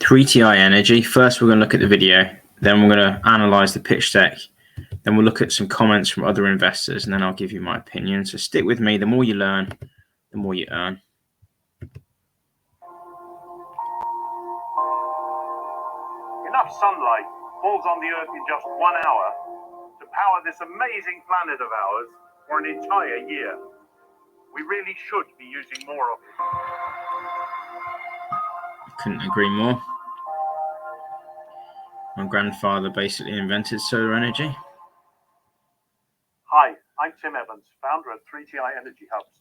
3TI Energy. First, we're going to look at the video. Then we're going to analyze the pitch deck. Then we'll look at some comments from other investors, and then I'll give you my opinion. So stick with me. The more you learn, the more you earn. Enough sunlight falls on the Earth in just 1 hour to power this amazing planet of ours for an entire year. We really should be using more of it. Couldn't agree more. My grandfather basically invented solar energy. Hi, I'm Tim Evans, founder of 3TI Energy Hubs.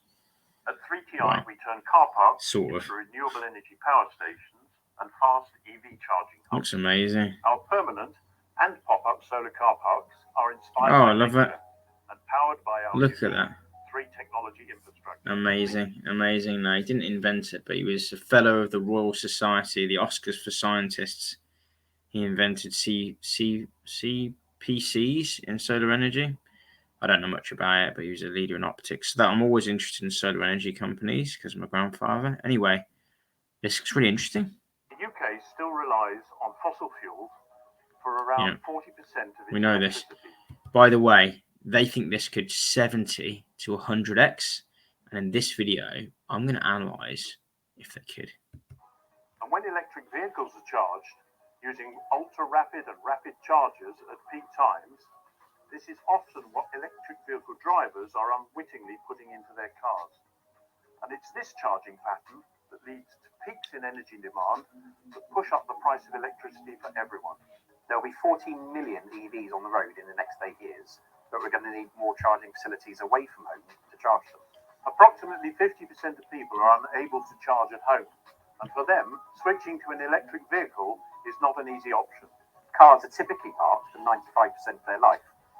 At 3TI, we turn car parks into renewable energy power stations and fast EV charging hubs. Looks amazing. Our permanent and pop-up solar car parks are inspired by I love nature that. And powered by our Look at that. 3 technology infrastructure. Amazing, amazing. No, he didn't invent it, but he was a fellow of the Royal Society, the Oscars for Scientists. He invented CPCs in solar energy. I don't know much about it, but he was a leader in optics. So that I'm always interested in solar energy companies because of my grandfather. Anyway, this is really interesting. The UK still relies on fossil fuels for around 40% of its we know this. electricity. By the way, they think this could 70 to 100x. And in this video, I'm going to analyze if they could. And when electric vehicles are charged using ultra-rapid and rapid chargers at peak times, this is often what electric vehicle drivers are unwittingly putting into their cars. And it's this charging pattern that leads to peaks in energy demand that push up the price of electricity for everyone. There'll be 14 million EVs on the road in the next 8 years, but we're going to need more charging facilities away from home to charge them. Approximately 50% of people are unable to charge at home, and for them, switching to an electric vehicle is not an easy option. Cars are typically parked for 95% of their life,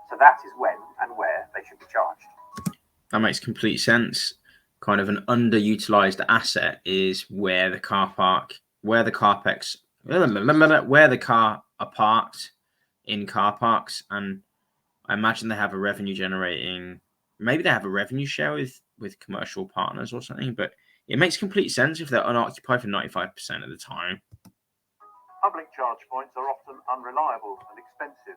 so that is when and where they should be charged. That makes complete sense. Kind of an underutilized asset is where the car are parked in car parks, and I imagine they have a revenue generating. Maybe they have a revenue share with commercial partners or something, but it makes complete sense if they're unoccupied for 95% of the time. Public charge points are often unreliable and expensive.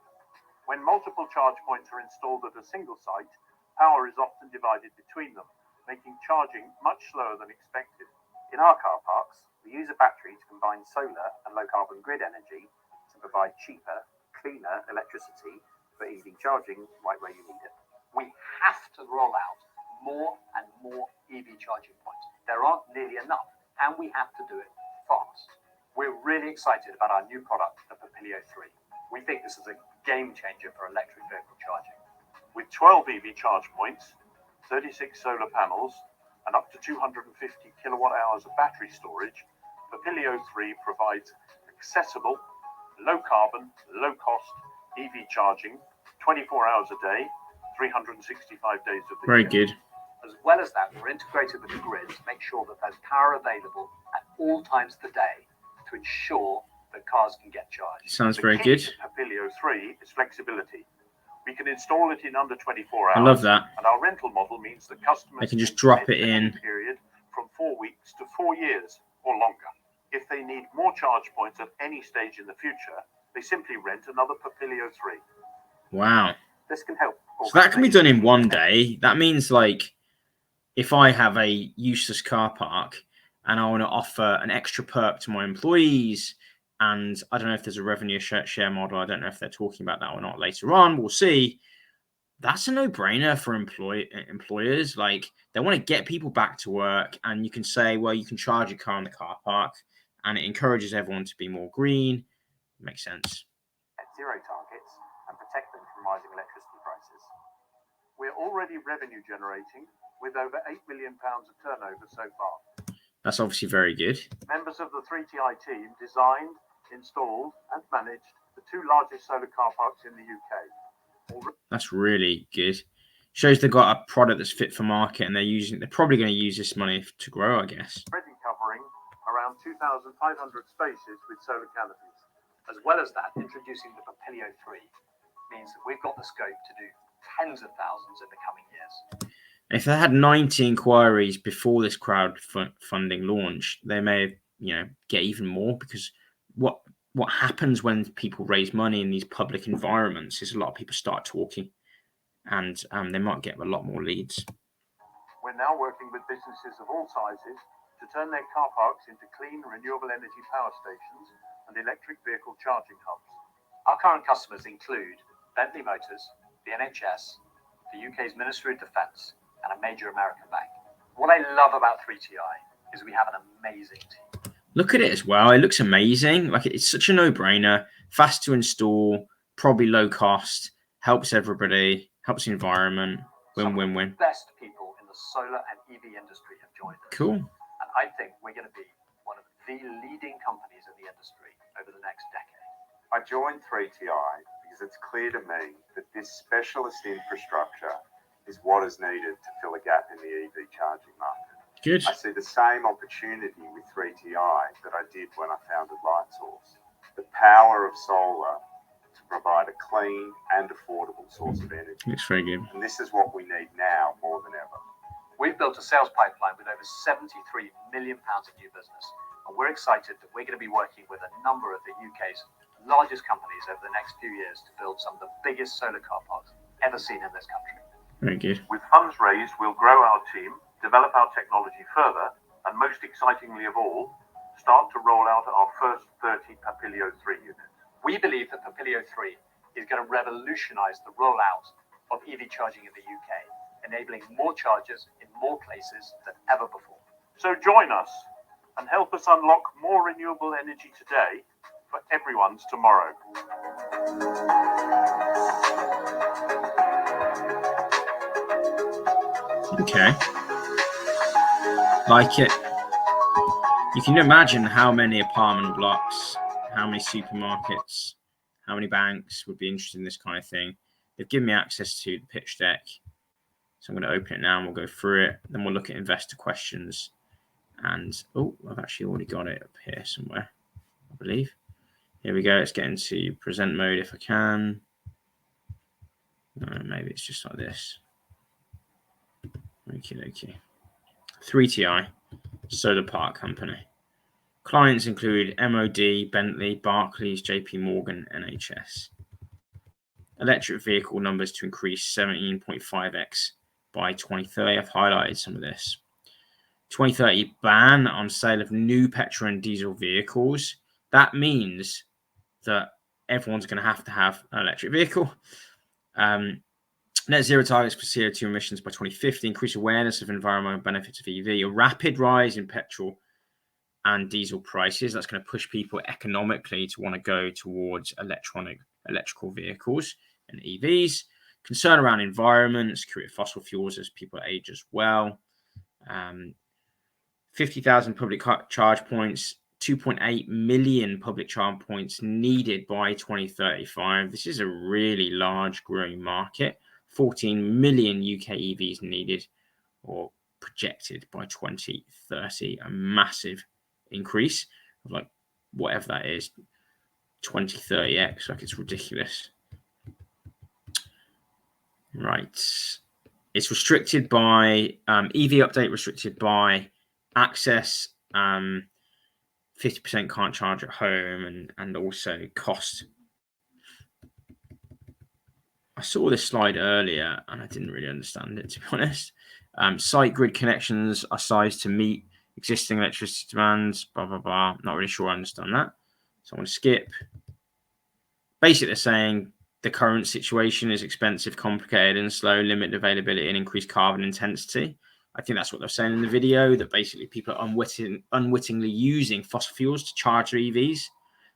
When multiple charge points are installed at a single site, power is often divided between them, making charging much slower than expected. In our car parks, we use a battery to combine solar and low-carbon grid energy to provide cheaper, cleaner electricity for EV charging right where you need it. We have to roll out more and more EV charging points. There aren't nearly enough, and we have to do it fast. We're really excited about our new product, the Papilio 3. We think this is a game changer for electric vehicle charging. With 12 EV charge points, 36 solar panels, and up to 250 kilowatt hours of battery storage, Papilio 3 provides accessible, low-carbon, low-cost EV charging 24 hours a day, 365 days of the year. Very good. As well as that, we're integrated with the grid to make sure that there's power available at all times of the day to ensure that cars can get charged. Sounds The very key good. to Papilio 3 is flexibility. We can install it in under 24 hours. I love that. And our rental model means that customers They can just drop it in. Period from 4 weeks to 4 years or longer. If they need more charge points at any stage in the future, they simply rent another Papilio 3. Wow. This can help. So that can be done in one day. That means, like, if I have a useless car park and I want to offer an extra perk to my employees, and I don't know if there's a revenue share model. I don't know if they're talking about that or not later on. We'll see. That's a no-brainer for employers. Like, they want to get people back to work, and you can say, well, you can charge your car in the car park, and it encourages everyone to be more green. Makes sense. Set zero targets and protect them from rising electricity prices. We're already revenue generating with over £8 million of turnover so far. That's obviously very good. Members of the 3TI team designed, installed, and managed the 2 largest solar car parks in the UK. That's really good. Shows they've got a product that's fit for market, and they're probably going to use this money to grow, I guess. Already covering around 2,500 spaces with solar canopies. As well as that, introducing the Papilio 3 means that we've got the scope to do tens of thousands in the coming years. If they had 90 inquiries before this crowdfunding launch, they may, get even more, because what happens when people raise money in these public environments is a lot of people start talking, and they might get a lot more leads. We're now working with businesses of all sizes to turn their car parks into clean, renewable energy power stations and electric vehicle charging hubs. Our current customers include Bentley Motors, the NHS, the UK's Ministry of Defence, and a major American bank. What I love about 3TI is we have an amazing team. Look at it as well. It looks amazing. Like, it's such a no-brainer, fast to install, probably low cost, helps everybody, helps the environment. Win-win-win. The best people in the solar and EV industry have joined us. Cool. And I think we're going to be one of the leading companies in the industry over the next decade. I joined 3TI because it's clear to me that this specialist infrastructure is what is needed to fill a gap in the EV charging market. Good. I see the same opportunity with 3TI that I did when I founded Lightsource. The power of solar to provide a clean and affordable source of energy. Looks very good. And this is what we need now more than ever. We've built a sales pipeline with over £73 million of new business. And we're excited that we're going to be working with a number of the UK's largest companies over the next few years to build some of the biggest solar car parks ever seen in this country. Very good. With funds raised, we'll grow our team, develop our technology further, and most excitingly of all, start to roll out our first 30 Papilio 3 units. We believe that Papilio 3 is going to revolutionize the rollout of EV charging in the UK, enabling more chargers in more places than ever before. So join us and help us unlock more renewable energy today for everyone's tomorrow. Okay. Like it. You can imagine how many apartment blocks, how many supermarkets, how many banks would be interested in this kind of thing. They've given me access to the pitch deck. So I'm going to open it now and we'll go through it. Then we'll look at investor questions. And, oh, I've actually already got it up here somewhere, I believe. Here we go. Let's get into present mode if I can. No, maybe it's just like this. Okay. 3TI, solar park company. Clients include MOD, Bentley, Barclays, JP Morgan, NHS. Electric vehicle numbers to increase 17.5x by 2030. I've highlighted some of this. 2030 ban on sale of new petrol and diesel vehicles. That means that everyone's going to have an electric vehicle. Net zero targets for CO2 emissions by 2050, increase awareness of environmental benefits of EV, a rapid rise in petrol and diesel prices. That's going to push people economically to want to go towards electrical vehicles and EVs. Concern around environment, security of fossil fuels as people age as well. 50,000 public charge points, 2.8 million public charge points needed by 2035. This is a really large growing market. 14 million UK EVs needed or projected by 2030. A massive increase of like whatever that is, 20-30x. Like, it's ridiculous. Right. It's restricted by EV update, restricted by access. 50% can't charge at home, and also cost. I saw this slide earlier and I didn't really understand it, to be honest. Site grid connections are sized to meet existing electricity demands, blah, blah, blah. Not really sure I understand that. So I'm going to skip. Basically, they're saying the current situation is expensive, complicated, and slow, limited availability, and increased carbon intensity. I think that's what they're saying in the video, that basically people are unwittingly using fossil fuels to charge their EVs,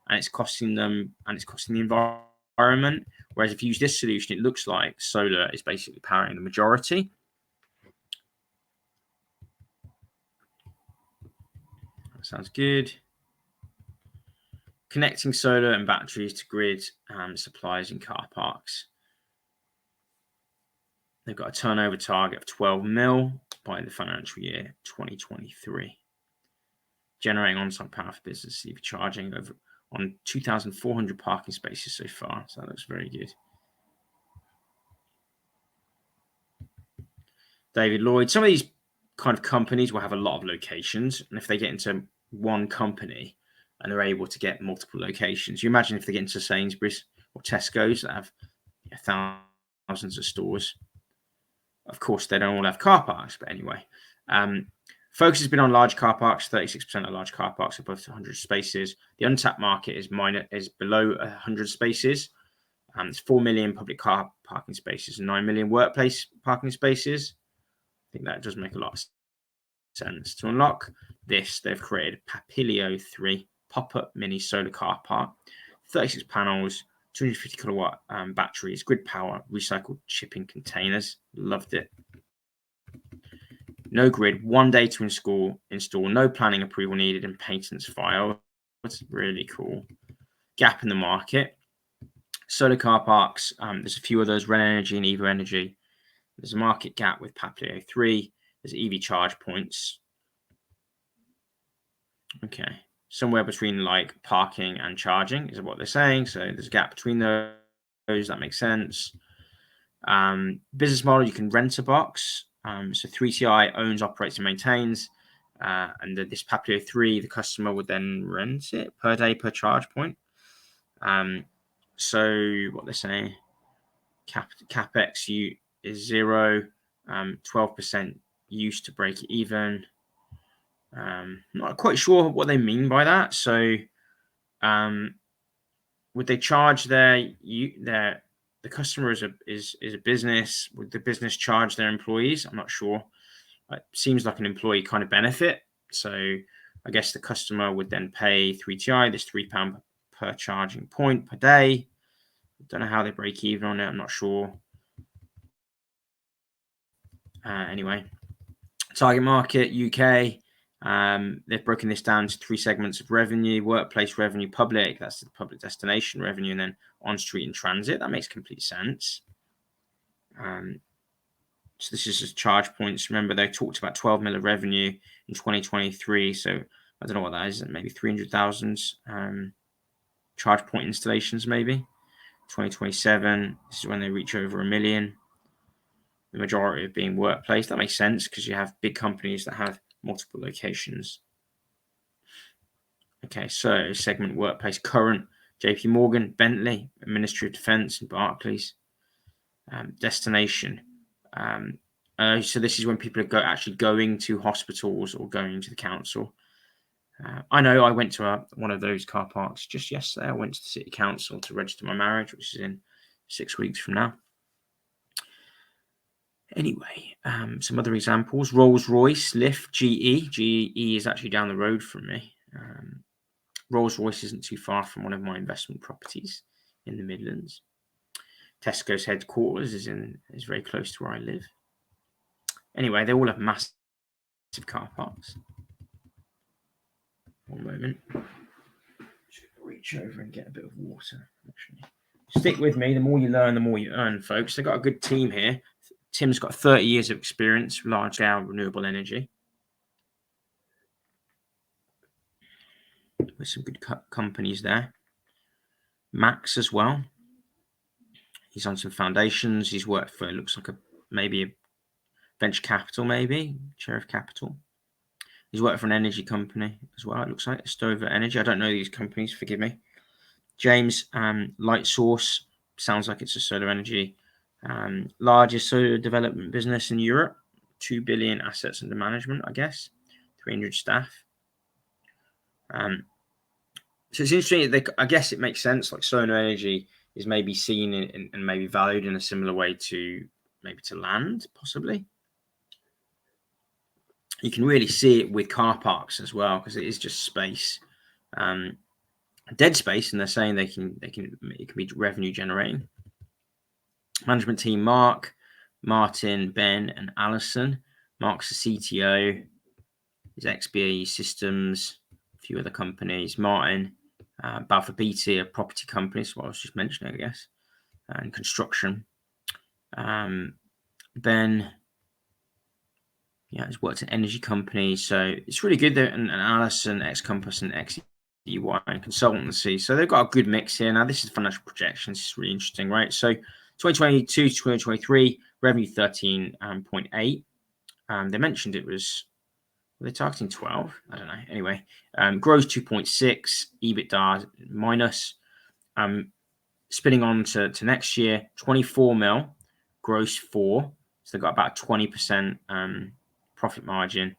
and it's costing them, and it's costing the environment. Whereas if you use this solution, it looks like solar is basically powering the majority. That sounds good. Connecting solar and batteries to grid supplies in car parks. They've got a turnover target of 12 mil by the financial year 2023. Generating on-site power for business EV charging over on 2,400 parking spaces so far. So that looks very good. David Lloyd. Some of these kind of companies will have a lot of locations, and if they get into one company, and they're able to get multiple locations. You imagine if they get into Sainsbury's or Tesco's that have thousands of stores. Of course, they don't all have car parks, but anyway. Focus has been on large car parks. 36% of large car parks above 100 spaces. The untapped market is below 100 spaces. There's 4 million public car parking spaces and 9 million workplace parking spaces. I think that does make a lot of sense. To unlock this, they've created Papilio 3 pop-up mini solar car park, 36 panels, 250 kilowatt batteries, grid power, recycled shipping containers. Loved it. No grid, 1 day to install, no planning approval needed, and patents filed. That's really cool. Gap in the market. Solar car parks, there's a few of those, Ren Energy and Evo Energy. There's a market gap with Papilio 3. There's EV charge points. Okay. Somewhere between like parking and charging is what they're saying. So there's a gap between those. That makes sense. Business model, you can rent a box. So 3TI owns, operates, and maintains. And this Papilio 3, the customer would then rent it per day per charge point. So what they're saying, capex is 0, 12% use to break even. Not quite sure what they mean by that. So would they charge the customer is a business? Would the business charge their employees? I'm not sure. It seems like an employee kind of benefit. So I guess the customer would then pay 3TI this £3 per charging point per day. Don't know how they break even on it. I'm not sure. Anyway, target market UK. They've broken this down to 3 segments of revenue: workplace revenue, public, that's the public destination revenue, and then on street and transit. That makes complete sense. So this is just charge points. Remember, they talked about 12 million of revenue in 2023. So I don't know what that is. Maybe 300,000 charge point installations, maybe. 2027, this is when they reach over 1 million. The majority of being workplace. That makes sense because you have big companies that have multiple locations. Okay, so segment workplace, current, JP Morgan, Bentley, Ministry of Defense, and Barclays. Destination. So this is when people are actually going to hospitals or going to the council. I know I went to one of those car parks just yesterday. I went to the city council to register my marriage, which is in 6 weeks from now. Anyway, some other examples: Rolls-Royce, Lyft, GE. GE is actually down the road from me. Rolls-Royce isn't too far from one of my investment properties in the Midlands. Tesco's headquarters is very close to where I live. Anyway, they all have massive car parks. One moment. Just reach over and get a bit of water. Actually, stick with me. The more you learn, the more you earn, folks. They've got a good team here. Tim's got 30 years of experience, large-scale renewable energy. With some good companies there. Max as well. He's on some foundations. He's worked for, it looks like maybe a venture capital, maybe Sheriff Capital. He's worked for an energy company as well. It looks like Stover Energy. I don't know these companies. Forgive me. James, Light Source, sounds like it's a solar energy. Largest solar development business in Europe. 2 billion assets under management, I guess. 300 staff. So it's interesting. I guess it makes sense. Like solar energy is maybe seen and maybe valued in a similar way to maybe to land, possibly. You can really see it with car parks as well because it is just space, dead space, and they're saying it can be revenue generating. Management team: Mark, Martin, Ben, and Alison. Mark's the CTO. His ex-BAE Systems, a few other companies. Martin, Balfour Beatty, a property company, so what I was just mentioning, I guess, and construction. Ben, he's worked at energy companies, so it's really good. And Alison, ex-Compass and ex-EY and consultancy. So they've got a good mix here. Now, this is financial projections. It's really interesting, right? So 2022 to 2023, revenue 13.8. They mentioned it was Are they targeting 12? I don't know. Anyway, gross 2.6, EBITDA minus. Spinning on to next year, 24 mil, gross 4. So they've got about 20% profit margin.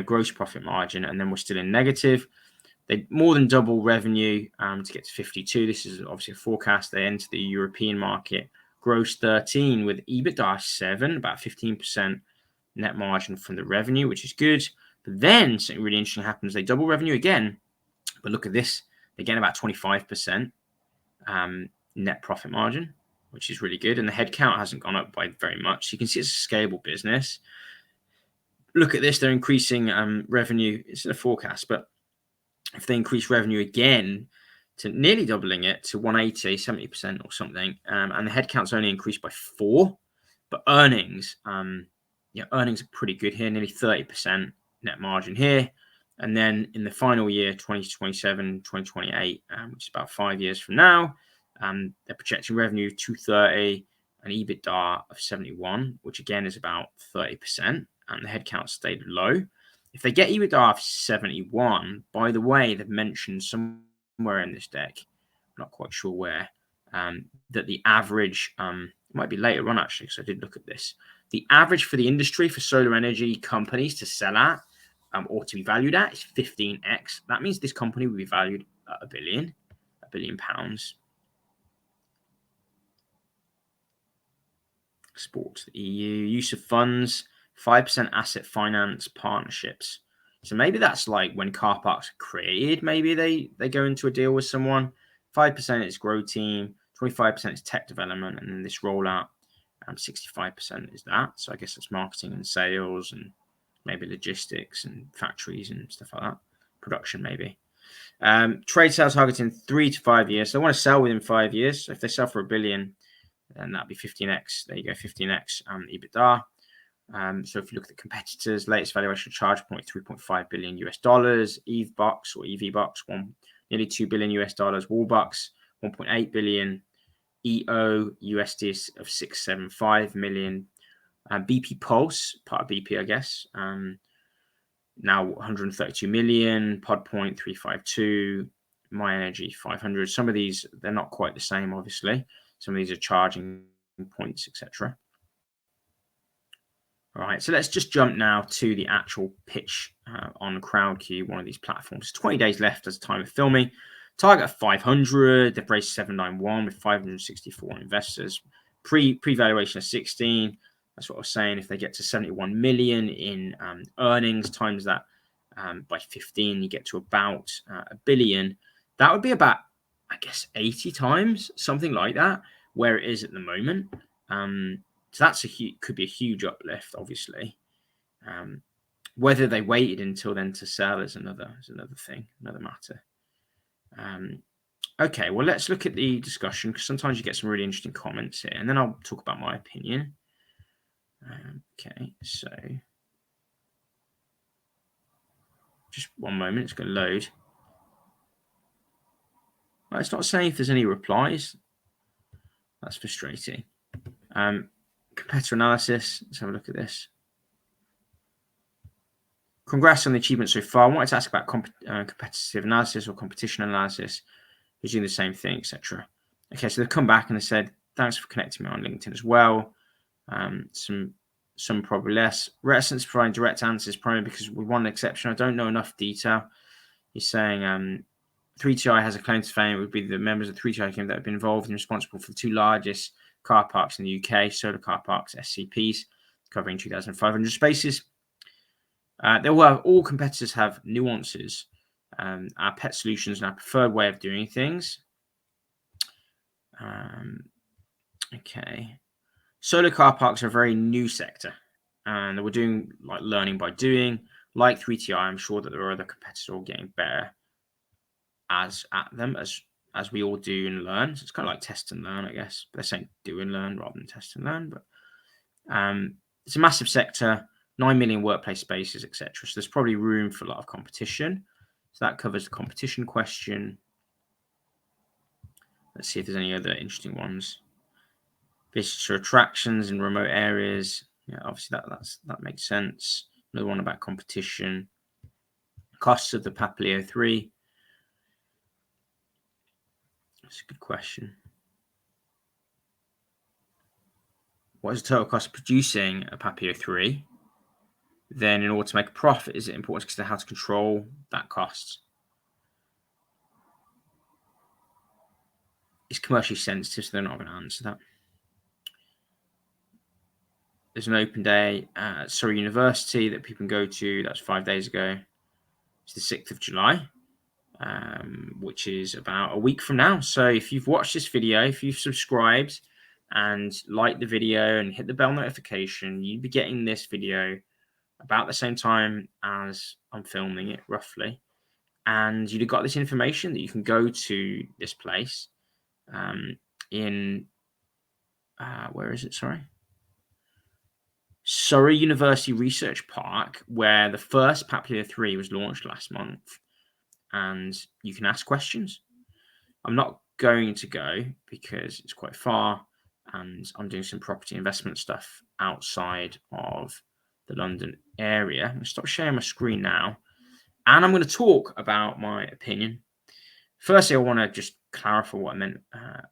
Gross profit margin, and then we're still in negative. They more than double revenue to get to 52. This is obviously a forecast. They enter the European market, gross 13 with EBITDA 7, about 15% net margin from the revenue, which is good. But then something really interesting happens. They double revenue again, but look at this. They get about 25% net profit margin, which is really good. And the headcount hasn't gone up by very much. So you can see it's a scalable business. Look at this. They're increasing revenue. It's in a forecast, but if they increase revenue again to nearly doubling it to 180, 70% or something, and the headcount's only increased by 4, but earnings, earnings are pretty good here, nearly 30% net margin here. And then in the final year, 2027, 2028, which is about 5 years from now, they're projecting revenue 230 and EBITDA of 71, which again is about 30%, and the headcount stayed low. If they get EBITDA of 71, by the way, they've mentioned somewhere in this deck, I'm not quite sure where, that the average, it might be later on actually, because I did look at this. The average for the industry for solar energy companies to sell at or to be valued at is 15x. That means this company will be valued at £1 billion pounds. Export to the EU, use of funds, 5% asset finance partnerships. So maybe that's like when car parks are created, maybe they go into a deal with someone. 5% is grow team, 25% is tech development, and then this rollout, 65% is that. So I guess it's marketing and sales and maybe logistics and factories and stuff like that. Production maybe. Trade sales targeting 3 to 5 years. So they want to sell within 5 years. So if they sell for $1 billion, then that'd be 15x. There you go, 15x EBITDA. So if you look at the competitors, latest valuation charge point $3.5 billion US, EVBox or EVBox, nearly $2 billion US, Wallbox, 1.8 billion, EO USD of 675 million, BP Pulse, part of BP, I guess, now 132 million, Podpoint 352, My Energy 500. Some of these, they're not quite the same, obviously. Some of these are charging points, etc. All right, so let's just jump now to the actual pitch on Crowdcube, one of these platforms. 20 days left as time of filming. Target of 500. They've raised 791 with 564 investors. Pre-valuation of 16. That's what I was saying. If they get to 71 million in earnings, times that by 15, you get to about $1 billion. That would be about, I guess, 80 times, something like that, where it is at the moment. So that's could be a huge uplift, obviously. Whether they waited until then to sell is another thing, another matter. Okay, well, let's look at the discussion, because sometimes you get some really interesting comments here, and then I'll talk about my opinion. Okay, so just one moment, it's going to load. Well, it's not saying if there's any replies. That's frustrating. Competitor analysis. Let's have a look at this. Congrats on the achievement so far. I wanted to ask about competitive analysis or competition analysis. Who's doing the same thing, etc. Okay, so they've come back and they said, thanks for connecting me on LinkedIn as well. Some probably less. Reticence to provide direct answers, primarily because with one exception, I don't know enough detail. He's saying 3TI has a claim to fame. It would be the members of 3TI team that have been involved and responsible for the 2 largest car parks in the UK, solar car parks, SCPs, covering 2,500 spaces. All competitors have nuances. Our pet solutions and our preferred way of doing things. Okay. Solar car parks are a very new sector, and we're doing like learning by doing. Like 3TI, I'm sure that there are other competitors all getting better at them as we all do and learn. So it's kind of like test and learn, I guess. They're saying do and learn rather than test and learn. But it's a massive sector, 9 million workplace spaces, etc. So there's probably room for a lot of competition. So that covers the competition question. Let's see if there's any other interesting ones. Visitor attractions in remote areas. Yeah, obviously that makes sense. Another one about competition. Costs of the Papilio 3. That's a good question. What is the total cost of producing a Papilio 3? Then in order to make a profit, is it important to consider how to control that cost? It's commercially sensitive, so they're not going to answer that. There's an open day at Surrey University that people can go to. That's 5 days ago. It's the 6th of July, which is about a week from now. So if you've watched this video, if you've subscribed and liked the video and hit the bell notification, you'd be getting this video about the same time as I'm filming it, roughly. And you'd have got this information that you can go to this place in, where is it? Sorry. Surrey University Research Park, where the first Papilio 3 was launched last month. And you can ask questions. I'm not going to go because it's quite far and I'm doing some property investment stuff outside of the London area. I'm going to stop sharing my screen now. And I'm going to talk about my opinion. Firstly, I want to just clarify what I meant,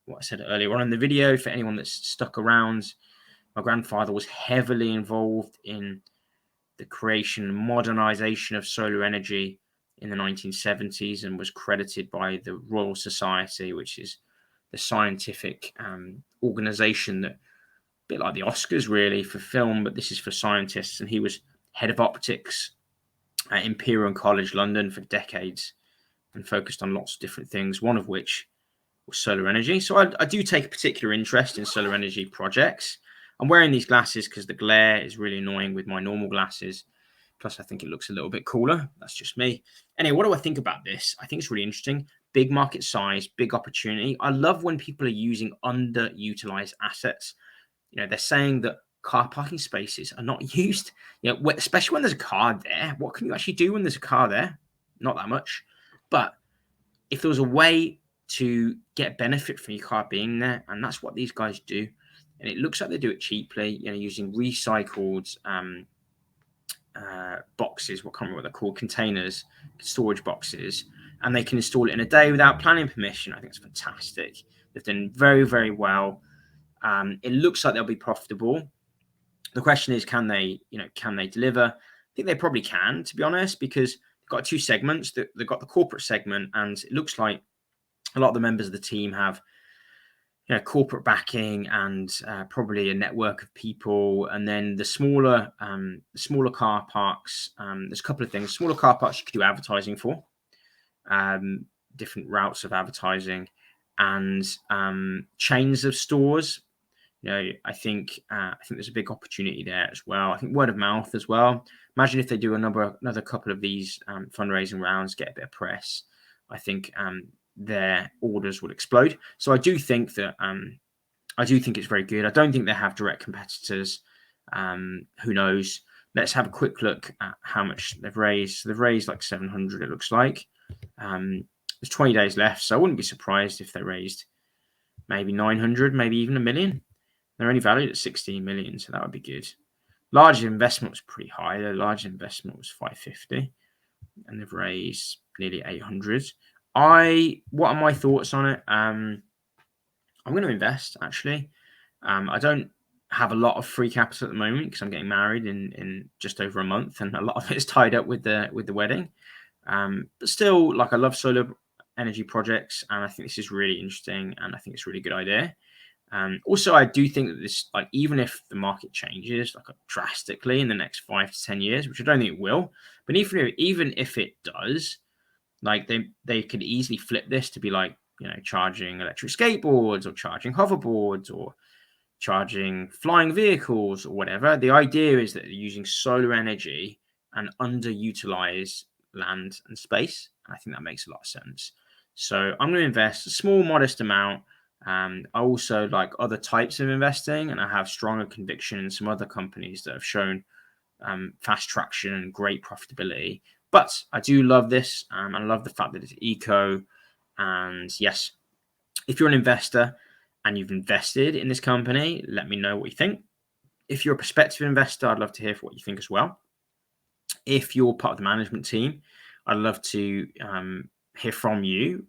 what I said earlier on in the video. For anyone that's stuck around, my grandfather was heavily involved in the creation and modernization of solar energy in the 1970s and was credited by the Royal Society, which is the scientific organization that, a bit like the Oscars really for film, but this is for scientists. And he was head of optics at Imperial College London for decades and focused on lots of different things, one of which was solar energy. So I do take a particular interest in solar energy projects. I'm wearing these glasses because the glare is really annoying with my normal glasses. Plus, I think it looks a little bit cooler. That's just me. Anyway, what do I think about this? I think it's really interesting. Big market size, big opportunity. I love when people are using underutilized assets. You know, they're saying that car parking spaces are not used. You know, especially when there's a car there. What can you actually do when there's a car there? Not that much. But if there was a way to get benefit from your car being there, and that's what these guys do, and it looks like they do it cheaply, you know, using recycled boxes, I can't remember what they're called, containers, storage boxes, and they can install it in a day without planning permission. I think it's fantastic. They've done very, very well. It looks like they'll be profitable. The question is, can they deliver? I think they probably can, to be honest, because they've got two segments. They've got the corporate segment, and it looks like a lot of the members of the team have, you know, corporate backing and probably a network of people. And then the smaller car parks, there's a couple of things. Smaller car parks you could do advertising for, different routes of advertising, and chains of stores. You know, I think there's a big opportunity there as well. I think word of mouth as well. Imagine if they do another couple of these fundraising rounds, get a bit of press. I think their orders would explode. So I do think it's very good. I don't think they have direct competitors. Who knows? Let's have a quick look at how much they've raised. So they've raised like 700, it looks like. There's 20 days left, so I wouldn't be surprised if they raised maybe 900, maybe even 1 million. They're only valued at 16 million, so that would be good. Large investment was pretty high. Their large investment was 550, and they've raised nearly 800. What are my thoughts on it? I'm going to invest, actually. I don't have a lot of free capital at the moment because I'm getting married in just over a month, and a lot of it is tied up with the wedding. But still, like, I love solar energy projects, and I think this is really interesting, and I think it's a really good idea. Also, I do think that this, like, even if the market changes like drastically in the next 5 to 10 years, which I don't think it will, but even if it does, like, they could easily flip this to be like, you know, charging electric skateboards or charging hoverboards or charging flying vehicles or whatever. The idea is that they're using solar energy and underutilized land and space. I think that makes a lot of sense. So I'm going to invest a small, modest amount. I also like other types of investing, and I have stronger conviction in some other companies that have shown fast traction and great profitability. But I do love this, and I love the fact that it's eco. And yes, if you're an investor and you've invested in this company, let me know what you think. If you're a prospective investor, I'd love to hear what you think as well. If you're part of the management team, I'd love to hear from you.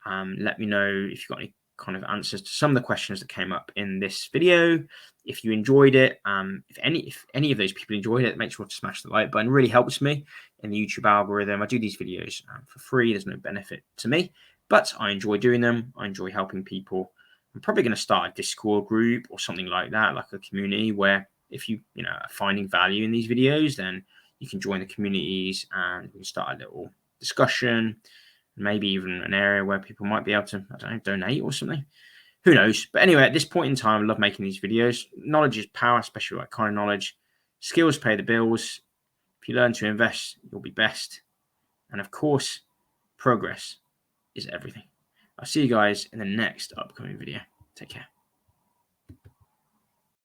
Let me know if you've got any kind of answers to some of the questions that came up in this video. If you enjoyed it, if any of those people enjoyed it, make sure to smash the like button. It really helps me in the YouTube algorithm. I do these videos for free. There's no benefit to me, but I enjoy doing them. I enjoy helping people. I'm probably going to start a Discord group or something like that, like a community where if you are finding value in these videos, then you can join the communities and we can start a little discussion. Maybe even an area where people might be able to, I don't know, donate or something. Who knows? But anyway, at this point in time, I love making these videos. Knowledge is power, especially that kind of knowledge. Skills pay the bills. If you learn to invest, you'll be best. And of course, progress is everything. I'll see you guys in the next upcoming video. Take care.